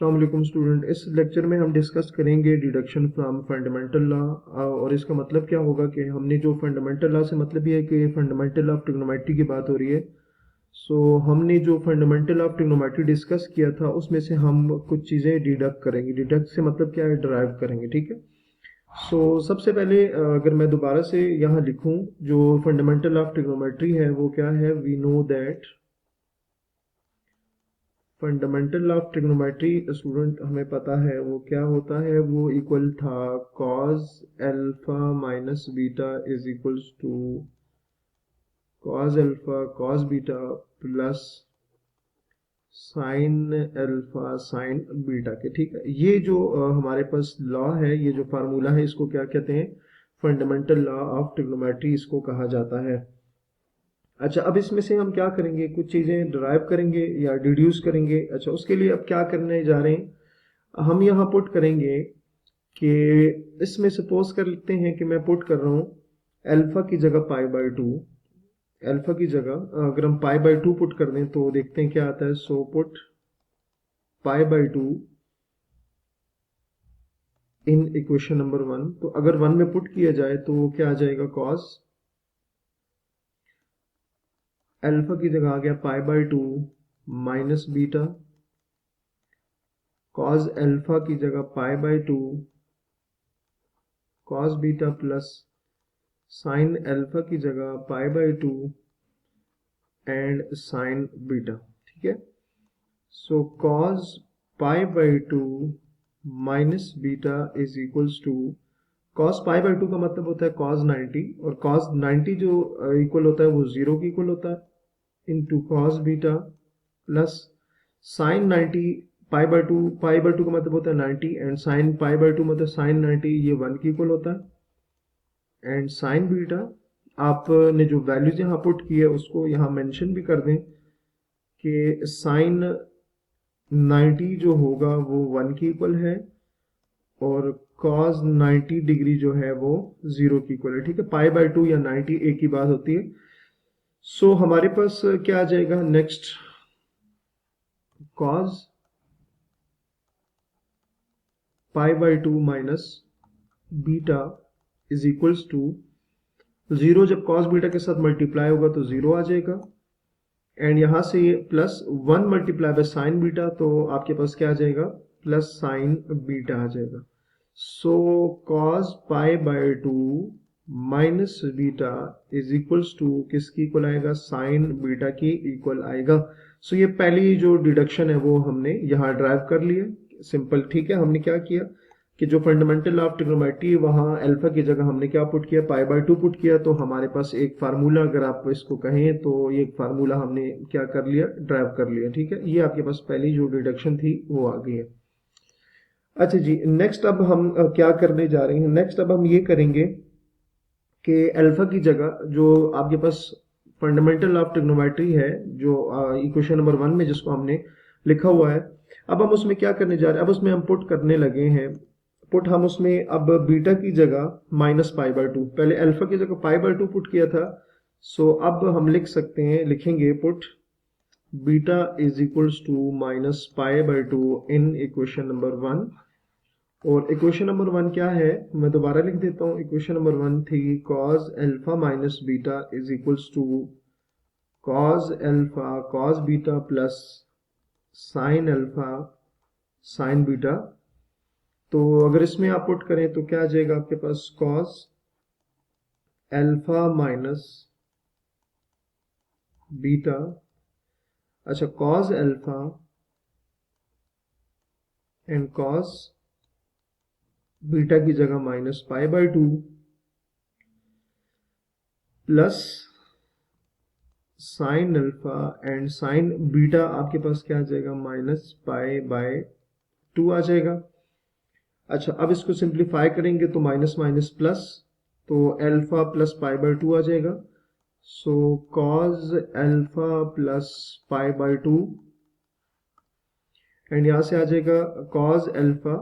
अस्सलाम वालेकुम स्टूडेंट। इस लेक्चर में हम डिस्कस करेंगे डिडक्शन फ्रॉम फंडामेंटल लॉ। और इसका मतलब क्या होगा कि हमने जो फंडामेंटल लॉ से मतलब ये है कि फंडामेंटल ऑफ ट्रिग्नोमेट्री की बात हो रही है। हमने जो फंडामेंटल ऑफ ट्रिग्नोमेट्री डिस्कस किया था उसमें से हम कुछ चीज़ें डिडक्ट करेंगे। डिडक्ट से मतलब क्या है, डिराइव करेंगे, ठीक है। सबसे पहले अगर मैं दोबारा से यहाँ लिखूँ, जो फंडामेंटल ऑफ ट्रिग्नोमेट्री है वो क्या है। We know that fundamental of trigonometry student हमें पता है वो क्या होता है। वो इक्वल था cos alpha minus beta is equals to cos alpha cos beta plus sine alpha sine beta के, ठीक है। ये जो हमारे पास लॉ है, ये जो फार्मूला है, इसको क्या कहते हैं, फंडामेंटल लॉ ऑफ ट्रिग्नोमेट्री इसको कहा जाता है। अच्छा, अब इसमें से हम क्या करेंगे, कुछ चीज़ें डिराइव करेंगे या डिड्यूस करेंगे। अच्छा, उसके लिए अब क्या करने जा रहे हैं, हम यहाँ पुट करेंगे कि इसमें सपोज कर लेते हैं कि मैं पुट कर रहा हूँ अल्फा की जगह पाई बाई टू। अल्फा की जगह अगर हम पाई बाई टू पुट कर दें तो देखते हैं क्या आता है। So put pi by two in equation number one. तो अगर वन में पुट किया जाए तो क्या आ जाएगा, कॉस अल्फा की जगह आ गया pi by two minus beta, cos alpha की जगह pi by two cos beta plus sine alpha की जगह pi by two and sine beta, ठीक है। So cos pi by two minus beta is equals to cos pi by two का मतलब होता है कॉस 90, और कॉस 90 जो इक्वल होता है वो 0 के इक्वल होता है into cos beta plus sign 90 pi by two का मतलब होता है 90 and sine pi by to मतलब साइन 90, ये 1 के इक्वल होता है। एंड साइन बीटा आपने जो वैल्यूज यहाँ पुट की है उसको यहाँ मेंशन भी कर दें कि साइन 90 जो होगा वो 1 के इक्वल है और कॉस 90 डिग्री जो है वो 0 की इक्वल है, ठीक है। पाई बाई टू या 90 एक ही बात होती है। हमारे पास क्या आ जाएगा next, cos pi by two minus beta is equals to 0। जब कॉस बीटा के साथ मल्टीप्लाई होगा तो 0 आ जाएगा एंड यहां से plus 1 multiply by sine beta, तो आपके पास क्या आ जाएगा, प्लस साइन बीटा आ जाएगा। So cos pi by two minus beta is equals to किसकी इक्वल आएगा, साइन बीटा की इक्वल आएगा। ये पहली जो डिडक्शन है वो हमने यहाँ ड्राइव कर लिया, सिंपल, ठीक है। हमने क्या किया कि जो फंडामेंटल ऑफ ट्रिग्नोमेट्री वहाँ अल्फा की जगह हमने क्या पुट किया, पाई बाई टू पुट किया। तो हमारे पास एक फार्मूला, अगर आप इसको कहें तो ये फार्मूला हमने क्या कर लिया, ड्राइव कर लिया, ठीक है। ये आपके पास पहली जो डिडक्शन थी वो आ गई है। अच्छा जी, नेक्स्ट अब हम क्या करने जा रहे हैं, नेक्स्ट अब हम ये करेंगे कि अल्फा की जगह जो आपके पास फंडामेंटल ऑफ ट्रिग्नोमेट्री है, जो इक्वेशन नंबर 1 में जिसको हमने लिखा हुआ है, अब हम उसमें क्या करने जा रहे हैं, अब उसमें हम पुट करने लगे हैं। पुट हम उसमें अब बीटा की जगह माइनस पाई बाई टू, पहले अल्फा की जगह पाई बाई टू पुट किया था। अब हम लिख सकते हैं, लिखेंगे put beta is equals to minus pi by two in equation number 1। और इक्वेशन नंबर 1 क्या है, मैं दोबारा लिख देता हूँ। इक्वेशन नंबर 1 थी cos alpha minus beta is equals to cos alpha cos beta plus sine alpha sine beta. तो अगर इसमें आप पुट करें तो क्या आ जाएगा आपके पास, कॉस अल्फा माइनस बीटा, अच्छा cos alpha and cos beta की जगह minus pi by two plus sine alpha and sine beta, आपके पास क्या आ जाएगा, माइनस पाई बाय टू आ जाएगा। अच्छा, अब इसको सिंप्लीफाई करेंगे तो माइनस माइनस प्लस, तो alpha plus pi by two आ जाएगा। So cos alpha plus pi by two and यहां से आ जाएगा कॉस अल्फा।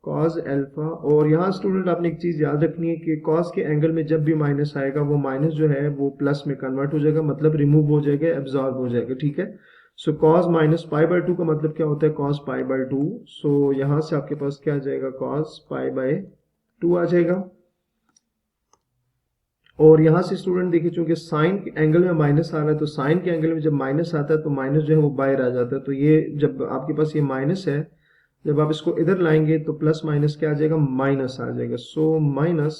और यहाँ स्टूडेंट आपने एक चीज याद रखनी है कि कॉस के एंगल में जब भी माइनस आएगा वो माइनस जो है वो प्लस में कन्वर्ट हो जाएगा, मतलब रिमूव हो जाएगा, एब्जॉर्ब हो जाएगा, ठीक है। So cos minus pi by 2 का मतलब क्या होता है, कॉस पाई बाय 2। सो यहां से आपके पास क्या आ जाएगा, कॉस पाई बाय 2 आ जाएगा। और यहाँ से स्टूडेंट देखिए, चूंकि साइन एंगल में माइनस आ रहा है, तो साइन के एंगल में जब माइनस आता है तो माइनस जो है वो बाहर आ जाता है। तो ये जब आपके पास ये माइनस है, जब आप इसको इधर लाएंगे तो प्लस माइनस क्या आ जाएगा, माइनस आ जाएगा। सो माइनस,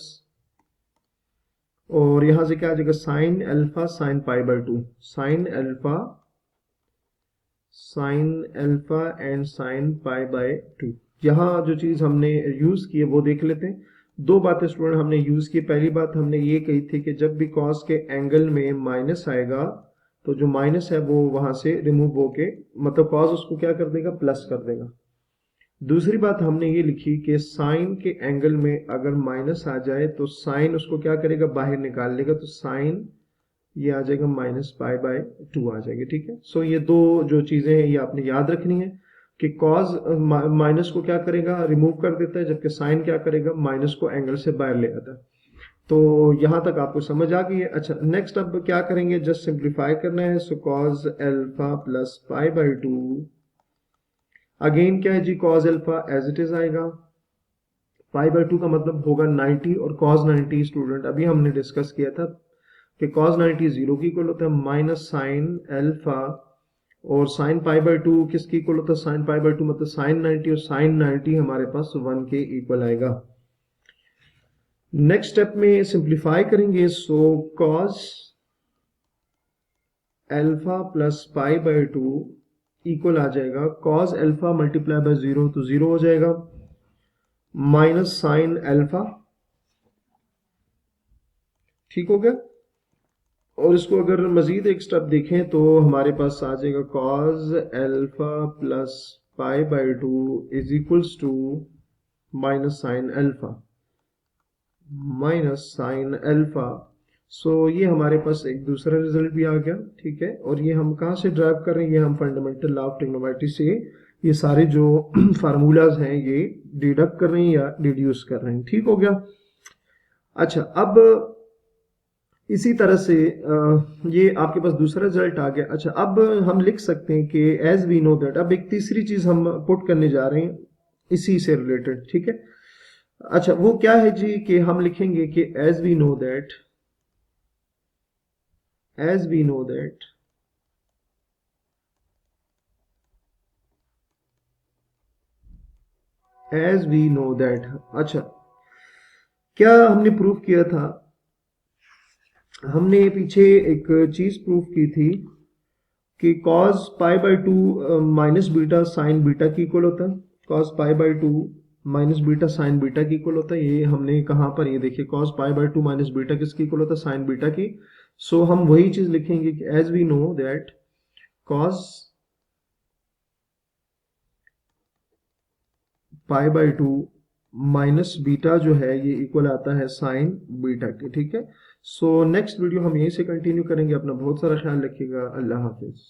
और यहां से क्या आ जाएगा, sign alpha sine pi by 2, sign alpha and sine pi by 2। यहाँ जो चीज हमने यूज की है वो देख लेते हैं। दो बातें स्टूडेंट हमने यूज की। पहली बात हमने ये कही थी कि जब भी कॉस के एंगल में माइनस आएगा तो जो माइनस है वो वहां से रिमूव होके, मतलब कॉस उसको क्या कर देगा, प्लस कर देगा। दूसरी बात हमने ये लिखी कि साइन के एंगल में अगर माइनस आ जाए तो साइन उसको क्या करेगा, बाहर निकाल लेगा। तो साइन ये आ जाएगा माइनस पाई बाय 2 आ जाएगी। ठीक है। सो ये दो जो चीजें हैं ये आपने याद रखनी है कि कॉज माइनस को क्या करेगा, रिमूव कर देता है, जबकि साइन क्या करेगा, माइनस को एंगल से बाहर ले आता है। तो यहां तक आपको समझ आ गई है। अच्छा, नेक्स्ट अब क्या करेंगे, जस्ट सिंप्लीफाई करना है। So cos alpha plus pi by 2, again क्या है जी, cos alpha as it is आएगा। पाई बाय 2 का मतलब होगा 90, और कॉज 90 स्टूडेंट अभी हमने डिस्कस किया था कि cos 90 जीरो की इक्वल होता है माइनस साइन अल्फा, और साइन पाई बाय 2 किसकी इक्वल होता है, साइन पाई बाय 2 मतलब साइन 90, और साइन 90 हमारे पास 1 के इक्वल आएगा। नेक्स्ट स्टेप में सिंप्लीफाई करेंगे। So cos alpha plus pi by 2 equal आ जाएगा, cos अल्फा मल्टीप्लाई बाय 0 तो 0 हो जाएगा, माइनस साइन अल्फा, ठीक हो गया। और इसको अगर मजीद एक स्टेप देखें तो हमारे पास आ जाएगा cos alpha plus pi by 2 is equals to minus sine alpha. So ये हमारे पास एक दूसरा रिजल्ट भी आ गया। ठीक है। और ये हम कहाँ से ड्राइव कर रहे हैं, ये हम फंडामेंटल लॉ ऑफ ट्रिग्नोमेट्री से ये सारे जो फार्मूलाज हैं ये डिडक्ट कर रहे हैं या डिड्यूस कर रहे हैं। ठीक हो गया। अच्छा, अब इसी तरह से ये आपके पास दूसरा रिजल्ट आ गया। अच्छा, अब हम लिख सकते हैं कि एज वी नो दैट, अब एक तीसरी चीज हम पुट करने जा रहे हैं इसी से रिलेटेड। ठीक है। अच्छा, वो क्या है जी, कि हम लिखेंगे कि एज वी नो दैट अच्छा, क्या हमने प्रूफ किया था, हमने पीछे एक चीज प्रूफ की थी कि cos pi by 2 minus beta sine beta की इक्वल होता है। cos pi by 2 minus beta sine beta की इक्वल होता है। ये हमने कहां पर, ये देखिए cos pi by 2 minus beta किसकी इक्वल होता है, साइन बीटा की। सो हम वही चीज लिखेंगे कि as we know that cos pi by 2 minus beta जो है ये इक्वल आता है साइन बीटा के। ठीक है। सो नेक्स्ट वीडियो हम यहीं से कंटिन्यू करेंगे। अपना बहुत सारा ख्याल रखिएगा। अल्लाह हाफिज।